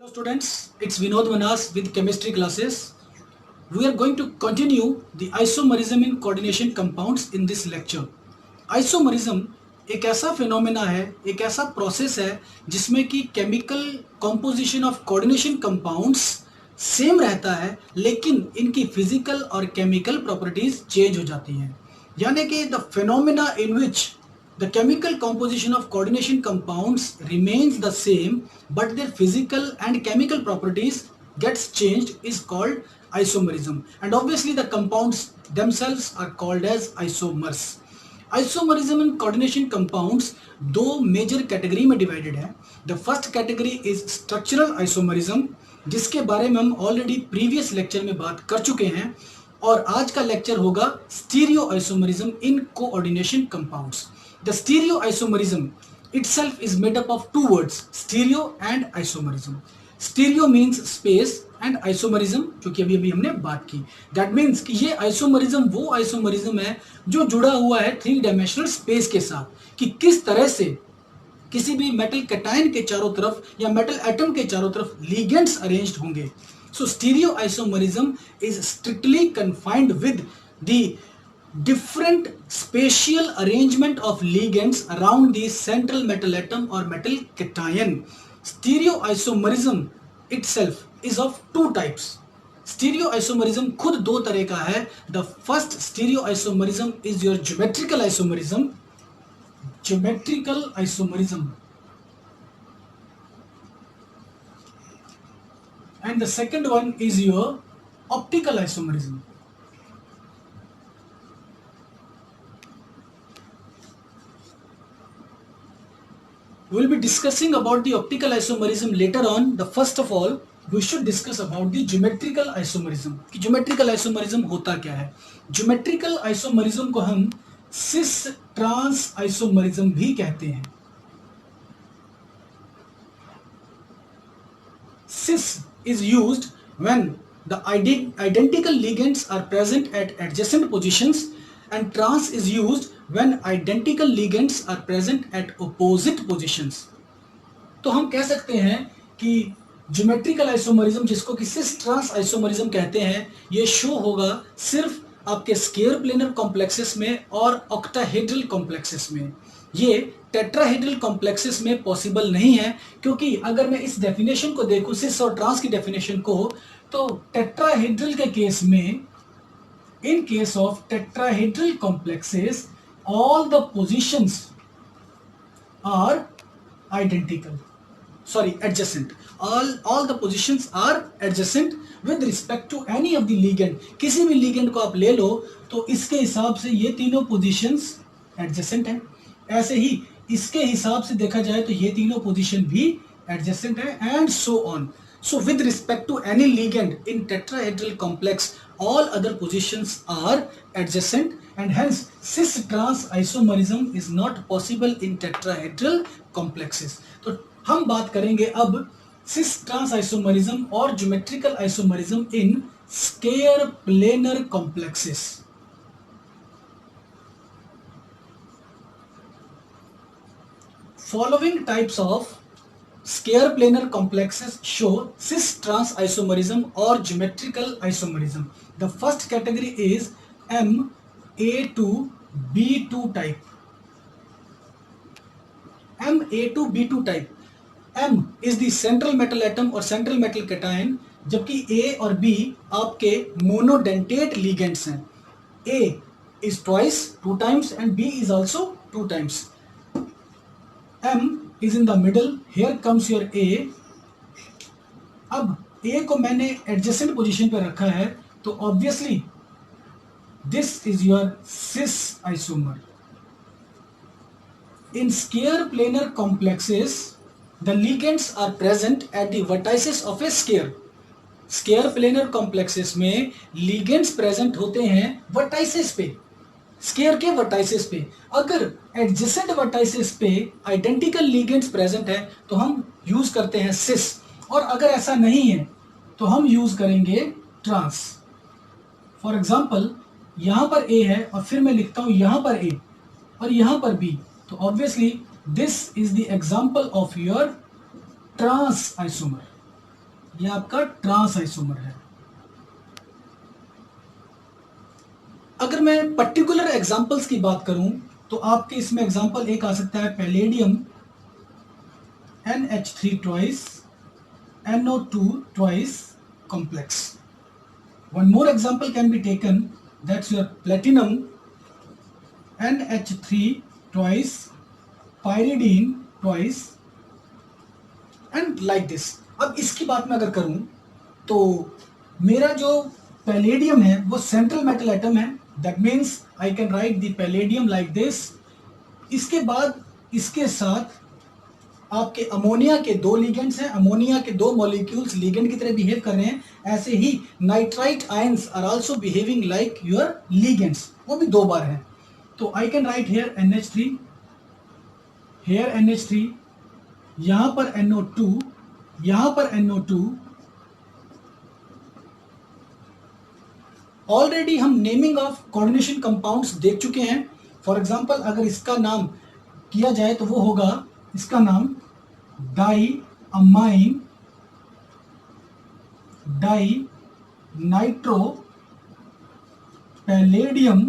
Hello students, it's Vinod Manas with chemistry classes. We are going to continue the isomerism in coordination compounds in this lecture. Isomerism एक ऐसा phenomena है, एक ऐसा process है जिसमें कि chemical composition of coordination compounds same रहता है, लेकिन इनकी फिजिकल और केमिकल प्रॉपर्टीज चेंज हो जाती हैं. यानी कि the phenomena in which the chemical composition of coordination compounds remains the same, but their physical and chemical properties gets changed is called isomerism. And obviously the compounds themselves are called as isomers. Isomerism in coordination compounds दो major category में divided है. The first category is structural isomerism, जिसके बारे में हम already previous lecture में बात कर चुके हैं, और आज का लेक्चर होगा stereoisomerism in coordination compounds. The stereoisomerism itself is made up of two words, stereo and isomerism. Stereo means space and isomerism, जो कि अभी हमने बात की. That means कि ये isomerism वो isomerism है जो जुड़ा हुआ है थ्री डायमेंशनल स्पेस के साथ, कि किस तरह से किसी भी मेटल कैटायन के चारों तरफ या मेटल एटम के चारों तरफ लिगेंड्स अरेंज्ड होंगे. So stereoisomerism is strictly confined with the different spatial arrangement of ligands around the central metal atom or metal cation. Stereoisomerism itself is of two types. Stereoisomerism खुद दो तरह का है. The first stereoisomerism is your geometrical isomerism. Geometrical isomerism. And the second one is your optical isomerism. We will be discussing about the optical isomerism later on. The first of all, we should discuss about the geometrical isomerism. कि geometrical isomerism होता क्या है? Geometrical isomerism को हम cis trans isomerism भी कहते हैं. Cis is used when the identical ligands are present at adjacent positions, and trans is used when identical ligands are present at opposite positions. तो हम कह सकते हैं कि ज्योमेट्रिकल आइसोमरिज्म, जिसको कि सिस ट्रांस आइसोमरिज्म कहते हैं, ये शो होगा सिर्फ आपके स्केयर प्लेनर कॉम्प्लेक्सेस में और ऑक्टाहेड्रल कॉम्प्लेक्सेस में. ये टेट्राहेड्रल कॉम्प्लेक्सेस में पॉसिबल नहीं है, क्योंकि अगर मैं इस डेफिनेशन को देखूं, सिस और ट्रांस की डेफिनेशन को, तो टेट्राहेड्रल के केस में, in case of tetrahedral complexes, all the positions are identical, adjacent. All the positions are adjacent with respect to any of the ligand. किसी भी ligand को आप ले लो तो इसके हिसाब से ये तीनों positions adjacent हैं. ऐसे ही इसके हिसाब से देखा जाए तो ये तीनों position भी adjacent हैं, and so on. So with respect to any ligand in tetrahedral complex, all other positions are adjacent, and hence cis trans isomerism is not possible in tetrahedral complexes. तो हम बात करेंगे अब cis trans isomerism और geometrical isomerism in scale planar complexes. Following types of scale planar complexes show cis trans isomerism or geometrical isomerism. The first category is Ma2B2 type. Ma2B2 type. M is the central metal atom or central metal cation, जबकि A और B आपके monodentate ligands हैं. A is twice, 2 times, and B is also 2 times. M is in the middle. Here comes your A. अब A को मैंने adjacent position पे रखा है, तो obviously this is your cis isomer. In scale planar complexes, the ligands are present at the vertices of a scale. Scale planar complexes में ligands present होते हैं vertices पे, स्केयर के वर्टाइसेस पे. अगर एडजेसेंट वर्टाइसेस पे आइडेंटिकल लिगेंड्स प्रेजेंट है तो हम यूज करते हैं सिस, और अगर ऐसा नहीं है तो हम यूज करेंगे ट्रांस. फॉर एग्जांपल यहां पर ए है और फिर मैं लिखता हूं यहां पर ए और यहां पर बी, तो obviously this is the example of your trans isomer. ये आपका ट्रांस आइसोमर है। अगर मैं पर्टिकुलर एग्जांपल्स की बात करूं तो आपके इसमें एग्जांपल एक आ सकता है palladium NH3 twice NO2 twice complex. One more example can be taken, that's your platinum NH3 twice pyridine twice and like this. अब इसकी बात मैं अगर करूं तो मेरा जो पैलेडियम है वो सेंट्रल मेटल एटम है, that means I can right the palladium like this. इसके बाद इसके साथ आपके अमोनिया के दो लिगेंड्स हैं, अमोनिया के दो मॉलिक्यूल्स लिगेंड की तरह बिहेव कर रहे हैं, ऐसे ही nitrite ions are also behaving like your ligands, वो भी दो बार हैं। तो I can write here NH3, here NH3, यहां पर NO2, यहां पर NO2। ऑलरेडी हम नेमिंग ऑफ कोऑर्डिनेशन कंपाउंड्स देख चुके हैं। फॉर एग्जांपल अगर इसका नाम किया जाए तो वो होगा, इसका नाम diamine dinitro palladium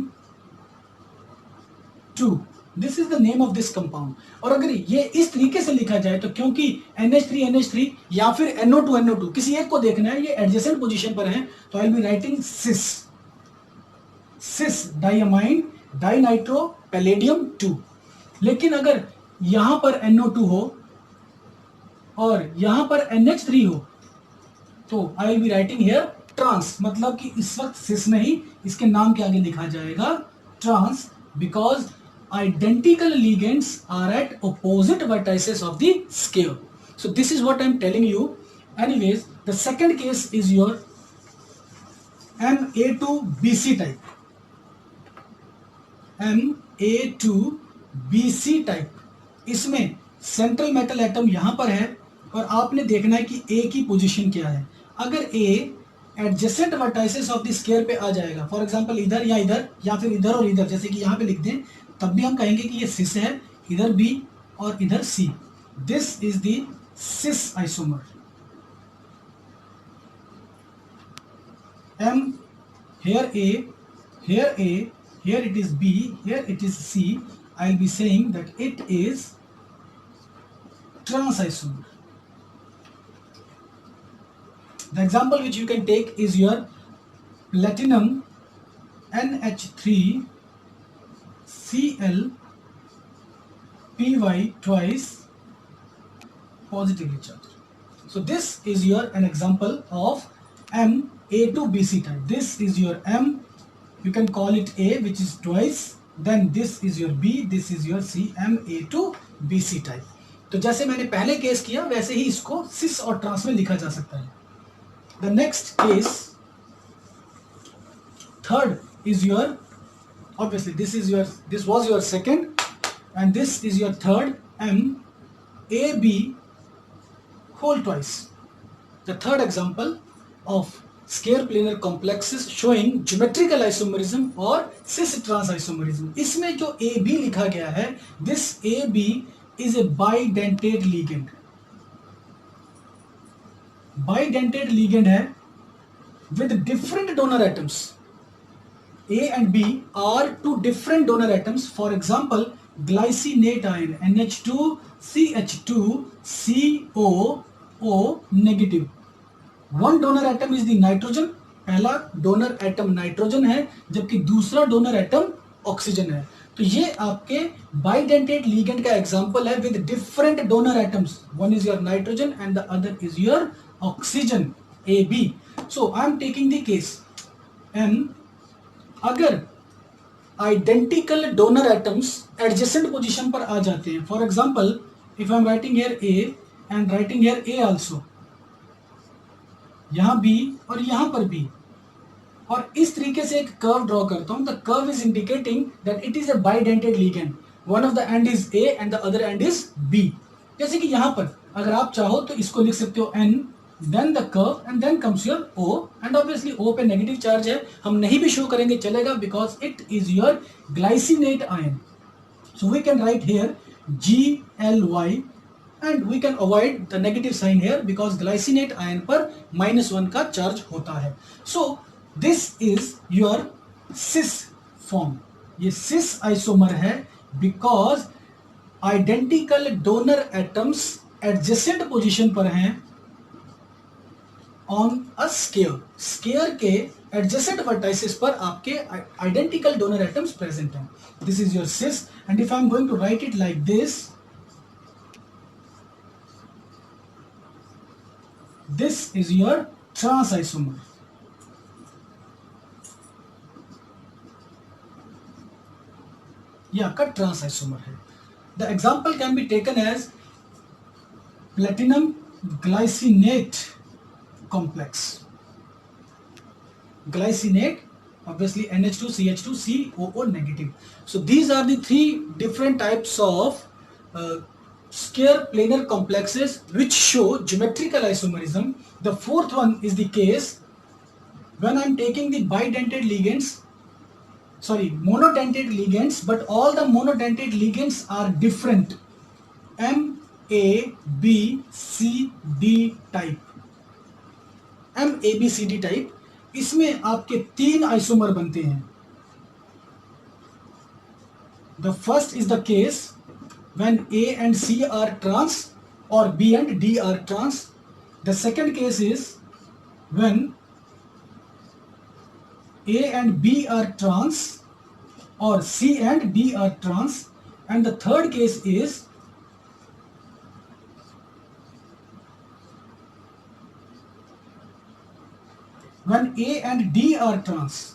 2, this is the name of this compound. और अगर ये इस तरीके से लिखा जाए तो क्योंकि NH3 या फिर NO2 किसी एक को देखना है, ये एडजेसेंट पोजीशन पर है, तो I will be writing cis diamine dinitro palladium 2। लेकिन अगर यहां पर NO2 हो और यहां पर NH3 हो तो I will be writing here trans, मतलब कि इस वक्त सिस नहीं, इसके नाम के आगे लिखा जाएगा trans, because identical ligands are at opposite vertices of the scale. So this is what I am telling you. Anyways, the second case is your Ma2BC type. Ma2BC type. इसमें सेंट्रल मेटल एटम यहां पर है और आपने देखना है कि A की पोजीशन क्या है। अगर A adjacent vertices of the square पे आ जाएगा, फॉर एग्जांपल इधर या इधर या फिर इधर और इधर, जैसे कि यहां पे लिख दें, तब भी हम कहेंगे कि ये सिस है, इधर बी और इधर C, this is the cis isomer. M here A, here A, here it is B, here it is C, I will be saying that it is trans isomer. The example which you can take is your platinum NH3 Cl Py twice positively charged. So this is your an example of Ma2BC type. This is your M, you can call it A, which is twice, then this is your B, this is your C, Ma2BC type. तो जैसे मैंने पहले case किया वैसे ही इसको सिस or trans में लिखा जा सकता है। The next case, third is your, obviously this was your second and this is your third, MAB whole twice. The third example of square planar complexes showing geometrical isomerism or cis trans isomerism. इसमें जो AB लिखा गया है, this AB is a bidentate ligand. Bidentate ligand है with different donor atoms. A and B are two different donor atoms. For example, glycinate ion NH2 CH2 COO negative. One donor atom is the nitrogen. पहला donor atom nitrogen है जबकि दूसरा donor atom oxygen है। तो ये आपके bidentate ligand का example है with different donor atoms, one is your nitrogen and the other is your oxygen AB. So I am taking the case M, अगर identical donor atoms adjacent position पर आ जाते हैं, for example if I am writing here A and writing here A also, यहां B और यहां पर B, और इस तरीके से एक कर्व ड्रॉ करता हूं, the curve is indicating that it is a bidentate ligand, one of the end is A and the other and is B। जैसे कि यहां पर अगर आप चाहो तो इसको लिख सकते हो N, then the curve and then comes your O, and obviously O पे नेगेटिव चार्ज है, हम नहीं भी शो करेंगे चलेगा because it is your glycinate ion. So we can write here GLY and we can avoid the negative sign here because glycinate ion पर -1 का charge होता है. So this is your cis form. ये cis isomer है because identical donor atoms adjacent position पर हैं on a square. Square के adjacent vertices पर आपके आइडेंटिकल डोनर एटम्स प्रेजेंट हैं. This is your cis and if I am going to write it like this, this is your trans isomer. यह आपका trans isomer है. The example can be taken as platinum glycinate complex. Glycinate, obviously NH2, CH2, COO negative. So these are the three different types of square planar complexes which show geometrical isomerism. The fourth one is the case when I am taking the monodentate ligands, but all the monodentate ligands are different. M, A, B, C, D type. M, A, B, C, D type. इसमें आपके 3 isomer बनते हैं. The first is the case when A and C are trans or B and D are trans. The second case is when A and B are trans or C and D are trans, and the third case is when A and D are trans.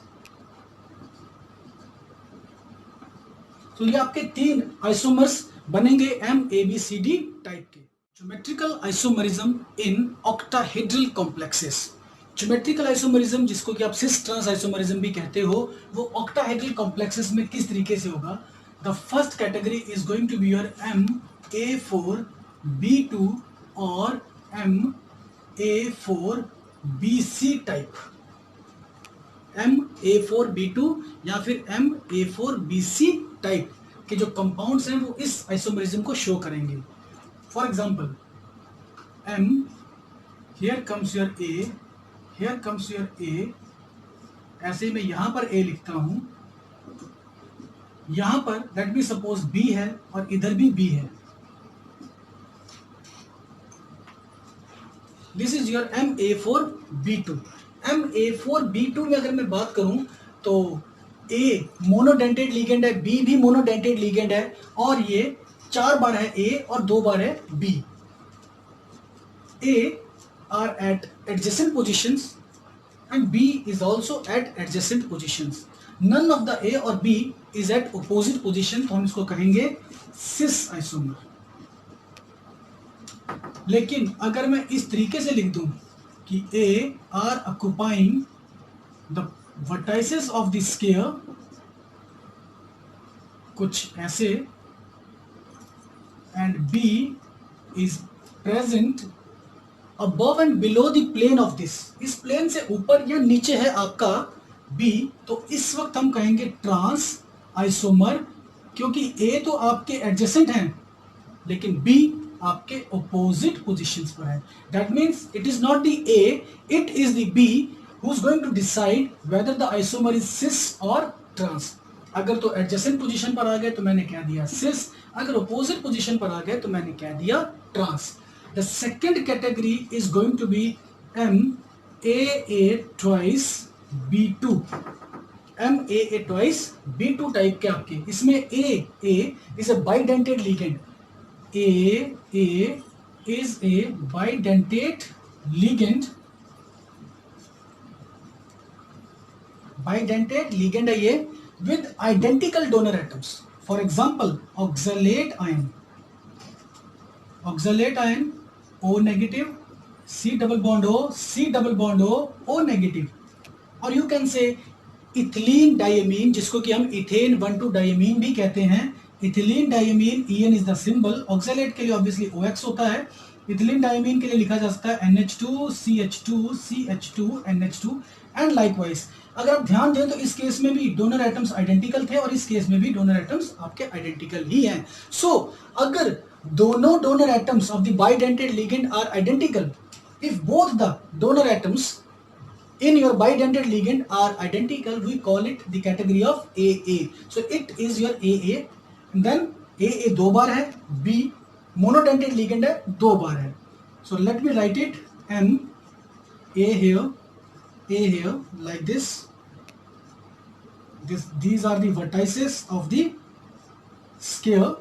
तो ये आपके 3 isomers बनेंगे M A B C D type के. Geometrical isomerism in octahedral complexes. Geometrical isomerism जिसको कि आप cis trans isomerism भी कहते हो, वो ऑक्टाहेड्रल कॉम्प्लेक्सेस में किस तरीके से होगा. The first category is going to be your MA4B2 और MA4BC टाइप. MA4B2 या फिर MA4BC टाइप के जो कंपाउंड्स हैं वो इस आइसोमरिज्म को शो करेंगे. For example M, here comes your A, here comes your A. ऐसे मैं यहां पर A लिखता हूं, यहां पर लेट मी सपोज B है और इधर भी B है. This is your MA4B2. MA4B2 में अगर मैं बात करूं तो A मोनोडेंटेड लिगेंड है, B भी मोनोडेंटेड लिगेंड है, और ये 4 बार है A और 2 बार है B. A are at adjacent positions and B is also at adjacent positions. None of the A or B is at opposite position, तो हम इसको कहेंगे सिस आइसोमर. लेकिन अगर मैं इस तरीके से लिख दूं कि A are occupying the vertices of the sphere, कुछ ऐसे, and B is present above and below the plane of this. इस प्लेन से ऊपर या नीचे है आपका B, तो इस वक्त हम कहेंगे ट्रांस आइसोमर, क्योंकि A तो आपके एडजेसेंट हैं लेकिन B आपके ओपोजिट पोजीशंस पर है. That means it is not the A, it is the B who is going to decide whether the isomer is cis or trans. अगर तो एडजेसेंट पोजीशन पर आ गए तो मैंने कह दिया सिस, अगर ओपोजिट पोजीशन पर आ गए तो मैंने कह दिया trans. The second category is going to be MAA twice B2. MAA twice B2 type के आपके. इसमें A is a bidentate ligand. A is a bidentate ligand. Bidentate ligand है ये with identical donor atoms. For example, oxalate ion. Oxalate ion O negative, C double bond O, C double bond O, O negative. और you can say ethylene diamine, जिसको कि हम ethane 1,2-diamine भी कहते हैं. Ethylene diamine EN is the symbol. Oxalate के लिए obviously OX होता है. इथिलीन डायमीन के लिए लिखा जा सकता है NH2 CH2 CH2 NH2 and likewise. अगर आप ध्यान दें तो इस केस में भी डोनर एटम्स आइडेंटिकल थे और इस केस में भी डोनर एटम्स आपके आइडेंटिकल ही हैं. सो अगर दोनों donor atoms of the bidentate ligand are identical. If both the donor atoms in your bidentate ligand are identical, we call it the category of AA. So it is your AA. And then AA 2 बार है, B monodentate ligand है 2 बार है. So let me write it M A here, A here like this. These are the vertices of the square.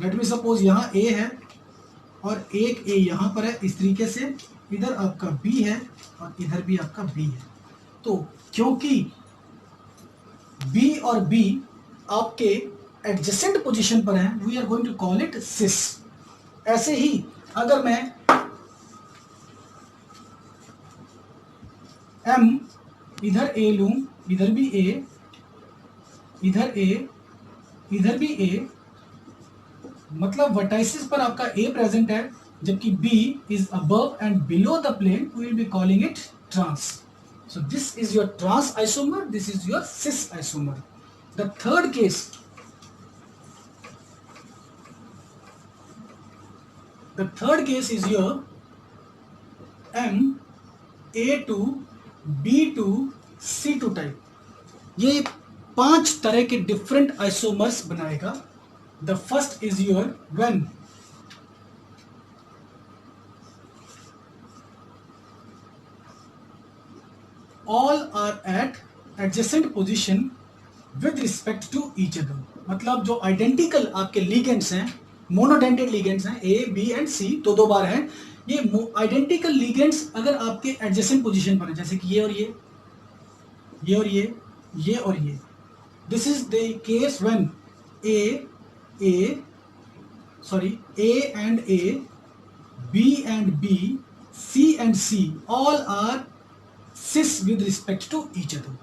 Let me suppose यहाँ A है और एक A यहाँ पर है. इस तरीके से इधर आपका B है और इधर भी आपका B है. तो क्योंकि B और B आपके एडजेसेंट पोजीशन पर हैं, we are going to call it cis. ऐसे ही अगर मैं M इधर A लूं, इधर भी A, इधर A, इधर भी A, मतलब वर्टाइसिस पर आपका A प्रेजेंट है, जबकि B is above and below the plane, we will be calling it trans. So this is your trans isomer, this is your cis isomer. The third case, the third case is your M A2 B2 C2 type. ये 5 तरह के different isomers बनाएगा. The first is your when all are at adjacent position with respect to each other. मतलब जो identical आपके ligands हैं, monodentate ligands हैं A B and C, तो 2 बार हैं. ये आइडेंटिकल लिगेंड्स अगर आपके एडजेसेंट पोजीशन पर है, जैसे कि ये और ये और ये और ये, this is the case when A and A, B and B, C and C all are cis with respect to each other.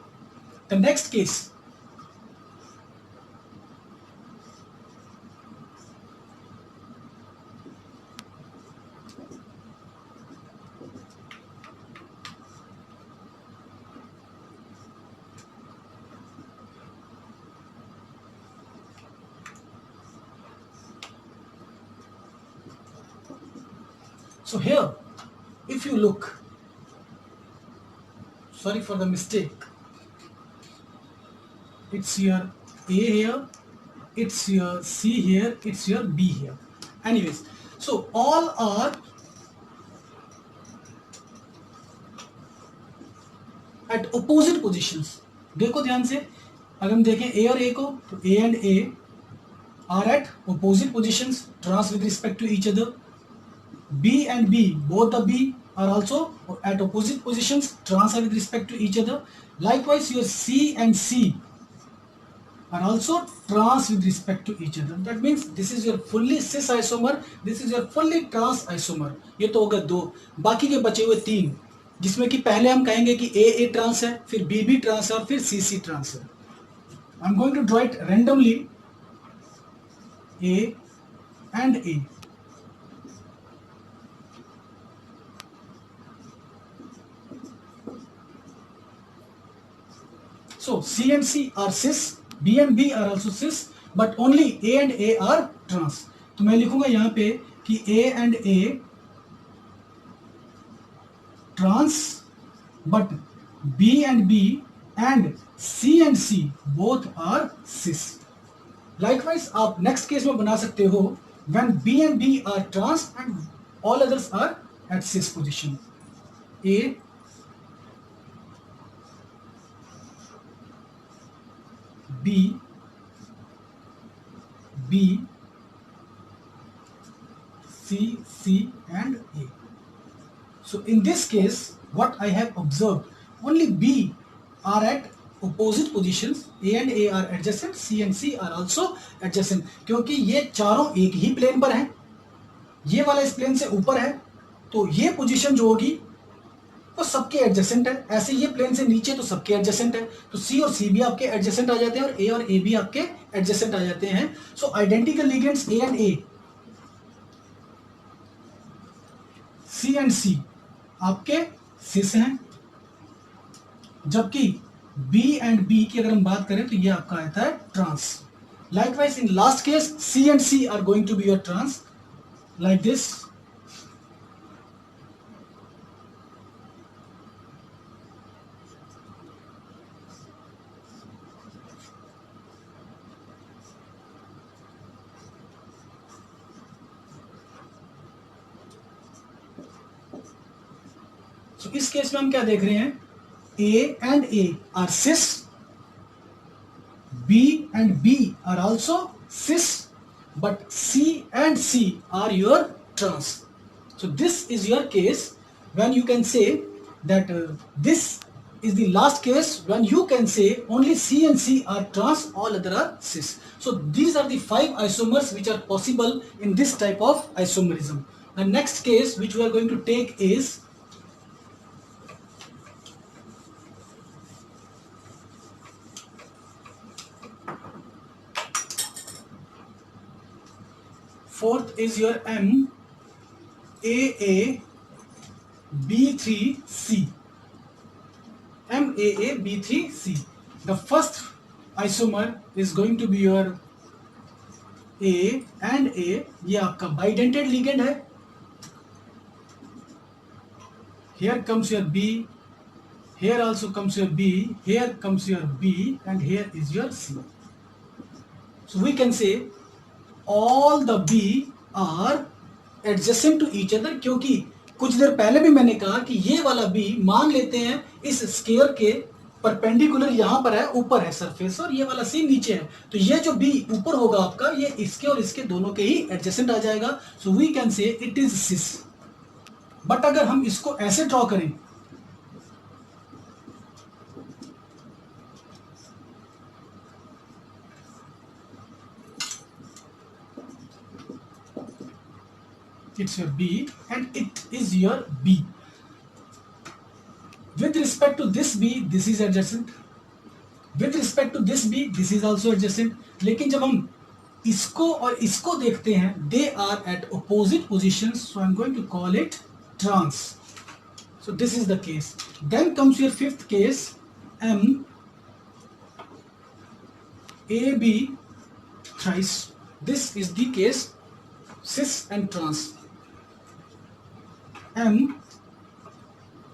The next case, so here if you look, sorry for the mistake, it's your A here, it's your C here, it's your B here. Anyways, so all are at opposite positions. देखो ध्यान से, अगर हम देखें A और A को, तो A and A are at opposite positions, trans with respect to each other. B and B, both the B are also at opposite positions, trans with respect to each other. Likewise, your C and C are also trans with respect to each other. That means this is your fully cis isomer, this is your fully trans isomer. ये तो होगा 2. बाकी के बचे हुए 3, जिसमें कि पहले हम कहेंगे कि A ट्रांस है, फिर B ट्रांस है और फिर C ट्रांस है. I am going to draw it randomly. A and A. So C and C are cis, B and B are also cis, but only A and A are trans. तो मैं लिखूंगा यहाँ पे कि A and A trans, but B and B and C both are cis. Likewise, आप next case में बना सकते हो when B and B are trans and all others are at cis position. A B C and A. So in this case, what I have observed, only B are at opposite positions, A and A are adjacent, C and C are also adjacent. क्योंकि ये चारों एक ही plane पर हैं, ये वाला इस plane से ऊपर है, तो ये पोजीशन जो होगी वो सबके एडजेसेंट है. ऐसे ये प्लेन से नीचे तो सबके एडजेसेंट है, तो C और C भी आपके एडजेसेंट आ जाते हैं और A और A भी आपके एडजेसेंट आ जाते हैं. So identical ligands A and A, C and C आपके सिस हैं, जबकि B एंड B की अगर हम बात करें तो ये आपका आता है trans. Likewise, in last case, C and C are going to be your trans. like this. So इस केस में हम क्या देख रहे हैं, A and A are cis, B and B are also cis, but C and C are your trans. So this is your case when you can say that this is the last case when you can say only C and C are trans, all other are cis. So these are the 5 isomers which are possible in this type of isomerism. The next case which we are going to take is fourth is your MAAB3C. MAAB3C. The first isomer is going to be your A and A. ये आपका bidentate ligand है. Here comes your B. Here also comes your B. Here comes your B, and here is your C. So we can say all the B are adjacent to each other, क्योंकि कुछ देर पहले भी मैंने कहा कि ये वाला B मान लेते हैं इस स्क्वायर के परपेंडिकुलर यहाँ पर है, ऊपर है सरफेस, और ये वाला C नीचे है, तो ये जो B ऊपर होगा आपका, ये इसके और इसके दोनों के ही एडजेसेंट आ जाएगा. So we can say it is cis. But अगर हम इसको ऐसे ड्रॉ करें, it's your B and it is your B. With respect to this B, this is adjacent. With respect to this B, this is also adjacent. लेकिन जब हम इसको और इसको देखते हैं, they are at opposite positions, so I'm going to call it trans. So this is the case. Then comes your fifth case, M A B thrice. This is the case cis and trans. M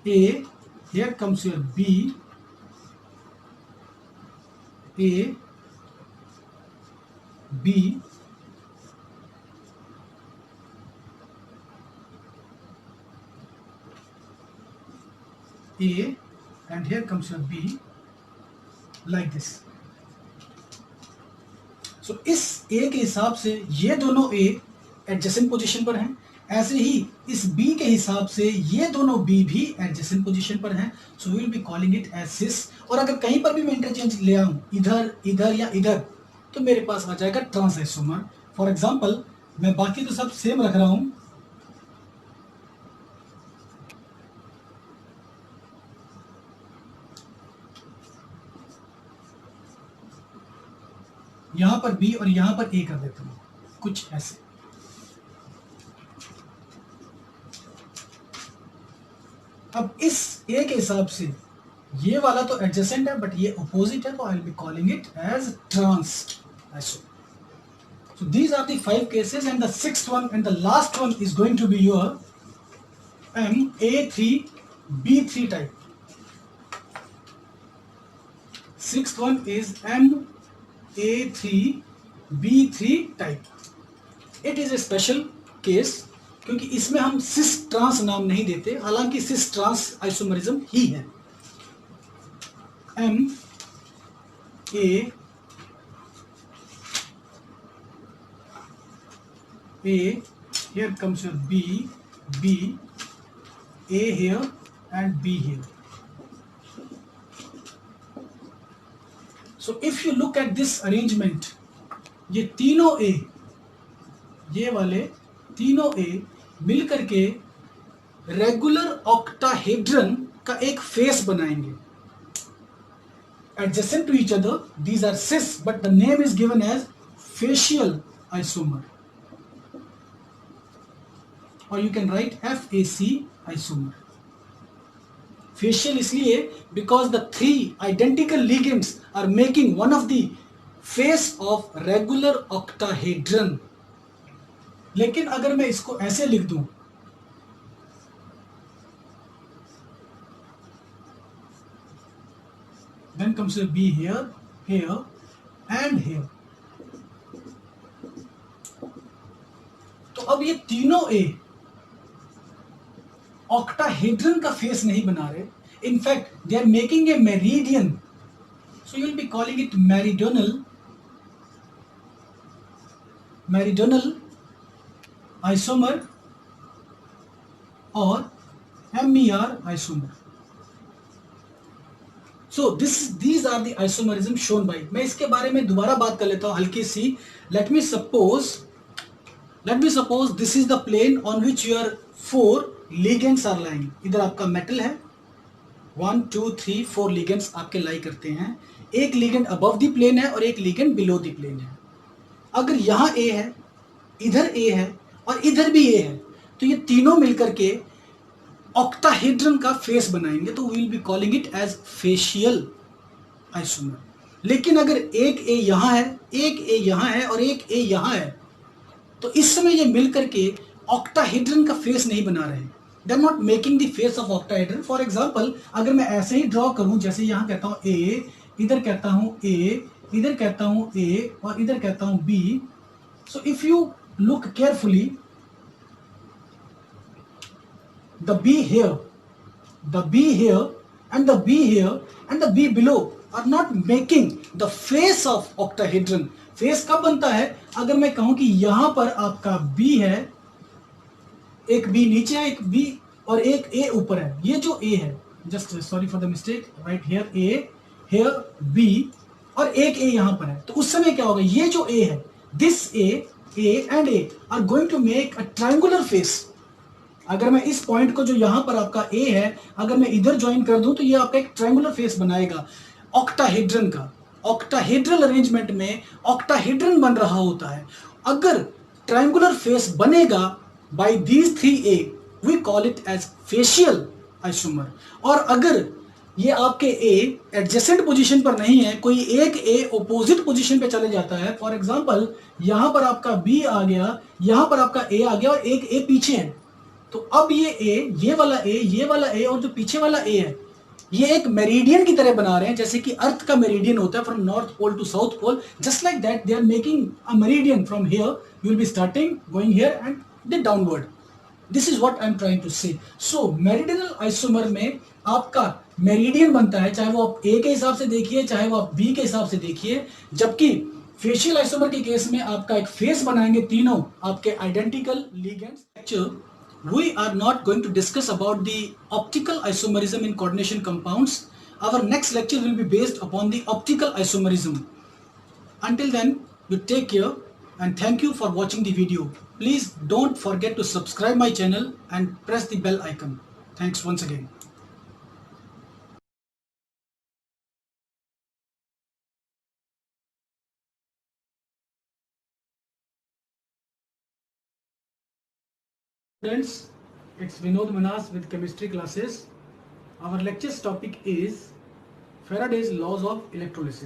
A, here comes your B, A B, A, and here comes your B, like this. So इस A के हिसाब से ये दोनों A adjacent position पर हैं, ऐसे ही इस B के हिसाब से ये दोनों B भी एडजेसेंट पोजीशन पर हैं. So we will be calling it as cis. और अगर कहीं पर भी मैं इंटरचेंज ले आऊं, इधर इधर या इधर, तो मेरे पास आ जाएगा ट्रांस आइसोमर. फॉर एग्जांपल, मैं बाकी तो सब सेम रख रहा हूं. यहां पर B और यहां पर A कर देता हूं, कुछ ऐसे. अब इस A के हिसाब से ये वाला तो एडजेसेंट है, बट ये अपोजिट है, तो I will be calling it as trans isomer. So these are the 5 cases, and the sixth one and the last one is going to be your MA3B3 type. Sixth one is MA3B3 type. It is a special case क्योंकि इसमें हम cis trans नाम नहीं देते, हालांकि cis trans isomerism ही है. M A here comes your B, A here and B here. So if you look at this arrangement, ये तीनों A, ये वाले तीनों A मिलकर के रेगुलर ऑक्टाहेड्रन का एक फेस बनाएंगे. Adjacent to each other, these are cis, but the name is given as facial isomer, or you can write FAC isomer. Facial इसलिए because the 3 identical ligands are making one of the face of regular octahedron. लेकिन अगर मैं इसको ऐसे लिख दूं, then comes a B here, here and here. तो अब ये तीनों A ऑक्टाहेड्रन का फेस नहीं बना रहे, in fact they are making a meridian, so you will be calling it meridional isomer or MER isomer. So these are the isomerism shown by. मैं इसके बारे में दोबारा बात कर लेता हूं हल्की सी. Let me suppose this is the plane on which your 4 ligands are lying. इधर आपका मेटल है, 1 2 3 4 लिगेंड्स आपके लाई करते हैं. एक लिगेंड अबव द प्लेन है और एक लिगेंड बिलो द प्लेन है. अगर यहां A है, इधर A है और इधर भी A है, तो ये तीनों मिलकर के ऑक्टाहेड्रन का फेस बनाएंगे, तो we will be calling it as facial isomer. लेकिन अगर एक A यहां है, एक A यहां है और एक A यहां है, तो इस समय ये मिलकर के ऑक्टाहेड्रन का फेस नहीं बना रहे. They are not making the face of octahedron. For example, अगर मैं ऐसे ही ड्रॉ करूं, जैसे यहां कहता हूं A, इधर कहता हूं A, इधर कहता हूं A और इधर कहता हूं B. So if you look carefully, the B here, the B here and the B here and the B below are not making the face of octahedron. Face कब बनता है? अगर मैं कहूं कि यहां पर आपका B है, एक B नीचे है, एक B और एक A ऊपर है. ये जो A है, just sorry for the mistake, right here A, here B और एक A यहां पर है, तो उस समय क्या होगा? ये जो A है, this A and A are going to make a triangular face. अगर मैं इस पॉइंट को, जो यहां पर आपका A है, अगर मैं इधर ज्वाइन कर दूं, तो ये आपका एक ट्रायंगुलर फेस बनाएगा ऑक्टाहेड्रन का. ऑक्टाहेड्रल अरेंजमेंट में ऑक्टाहेड्रन बन रहा होता है. अगर ट्रायंगुलर फेस बनेगा by these 3A, we call it as facial isomer. और अगर ये आपके A एडजेसेंट पोजीशन पर नहीं है, कोई एक A ओपोजिट पोजीशन पे चले जाता है, फॉर एग्जांपल यहां पर आपका B आ गया, यहां पर आपका A आ गया और एक A पीछे है, तो अब ये A, ये वाला A और जो पीछे वाला A है, ये एक मेरिडियन की तरह बना रहे हैं, जैसे कि अर्थ का मेरिडियन होता है from north pole to south pole. Just like that they are making a meridian from here, you will be starting going here and then downward. This is what I am trying to say. So meridional isomer में आपका meridian बनता है, चाहे वो आप A के हिसाब से देखिए, चाहे वो आप B के हिसाब से देखिए. जबकि फेशियल आइसोमर के केस में आपका एक फेस बनाएंगे तीनों आपके identical ligands. We are not going to discuss about the optical isomerism in coordination compounds. Our next lecture will be based upon the optical isomerism. Until then, you take care and thank you for watching the video. Please don't forget to subscribe my channel and press the bell icon. Thanks once again. Students, it's Vinod Manas with chemistry classes. Our lecture's topic is Faraday's laws of electrolysis.